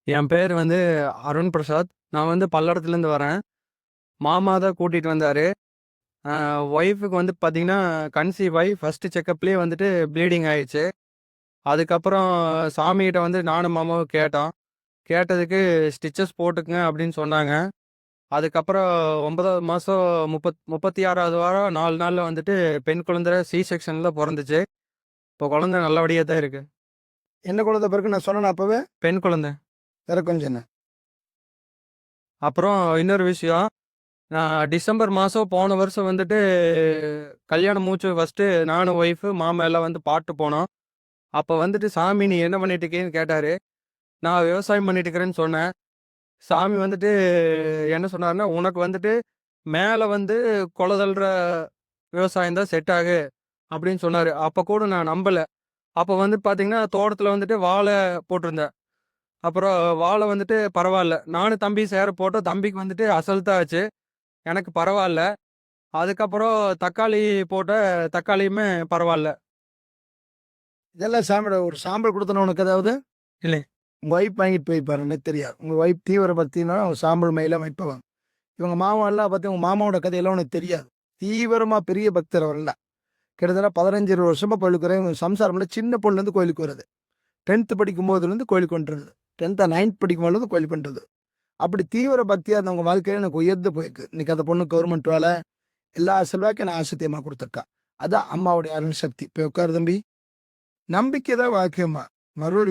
என் பேர் வந்து அருண் பிரசாத். நான் வந்து பல்லடத்துலேருந்து வரேன். மாமா தான் கூட்டிட்டு வந்தாரு. ஒய்ஃப்‌க்கு வந்து பார்த்தீங்கன்னா, கன்சீவ் ஆயி ஃபர்ஸ்ட் செக்கப்லயே வந்துட்டு ப்ளீடிங் ஆயிடுச்சு. அதுக்கப்புறம் சாமிகிட்ட வந்து நானும் மாமாவும் கேட்டோம். கேட்டதுக்கு ஸ்டிச்சஸ் போட்டுக்கங்க அப்படின்னு சொன்னாங்க. அதுக்கப்புறம் 9வது மாசம் 36வது வாரம் 4 நாள்ல வந்துட்டு பெண் குழந்தை சி செக்ஷன்ல பொறந்துச்சு. இப்போ குழந்தை நல்லபடியா தான் இருக்கு. என்ன குழந்தை பிறகு நான் சொன்னேன் அப்பவே பெண் குழந்தை. வேற கொஞ்சம் என்ன அப்புறம் இன்னொரு விஷயம். நான் டிசம்பர் மாதம் போன வருஷம் வந்துட்டு கல்யாணம் மூச்சு ஃபஸ்ட்டு நானும் ஒய்ஃபு மாமா எல்லாம் வந்து பாட்டு போனோம். அப்போ வந்துட்டு சாமி நீ என்ன பண்ணிட்டு இருக்கேன்னு கேட்டார். நான் விவசாயம் பண்ணிட்டு இருக்கிறேன்னு சொன்னேன். சாமி வந்துட்டு என்ன சொன்னார்னா உனக்கு வந்துட்டு மேலே வந்து குலதல்ற விவசாயம் தான் செட் ஆகு அப்படின்னு சொன்னார். அப்போ கூட நான் நம்பலை. அப்போ வந்து பார்த்தீங்கன்னா தோட்டத்தில் வந்துட்டு வாழை போட்டிருந்தேன். அப்புறம் வாழை வந்துட்டு பரவாயில்ல. நானும் தம்பி சேர போட்டோம். தம்பிக்கு வந்துட்டு அசல்தான் ஆச்சு. எனக்கு பரவாயில்ல. அதுக்கப்புறம் தக்காளி போட்ட தக்காளியுமே பரவால்ல. இதெல்லாம் சாமியோட ஒரு சாம்பல் கொடுத்தன உனக்கு ஏதாவது இல்லை. உங்க ஒய்ஃப் வாங்கிட்டு போயிருப்பாரு எனக்கு தெரியாது. உங்க ஒய்ஃப் தீவிர பக்தினா அவங்க சாம்பல் மயிலாம் வைப்பவங்க. இவங்க மாமா எல்லாம் பத்தி உங்க மாமாவோட கதையெல்லாம் உனக்கு தெரியாது. தீவிரமா பெரிய பக்தர் அவர் இல்ல. கிட்டத்தட்ட 15 20 வருஷமா கோயிலுக்கு வரேன். இவங்க சம்சாரம்ல சின்ன பொண்ணுல இருந்து கோயிலுக்கு வருது. 10th படிக்கும் போதுல இருந்து கோயிலுக்கு வந்துருது. 10th 9th படிக்கும் போதுல இருந்து கோயிலுக்கு பண்றது. அப்படி தீவிர பக்தியா இருந்தவங்க வாழ்க்கையில எனக்கு உயர்ந்து போயிருக்கு. இன்னைக்கு அந்த பொண்ணு கவர்மெண்ட் வேலை எல்லா செல்வாக்கும் நான் ஆசத்தியமா கொடுத்துருக்கா. அதான் அம்மாவுடைய அருள் சக்தி. போய் உட்காரு தம்பி. நம்பிக்கை தான் வாழ்க்கையம்மா. மறுபடியும்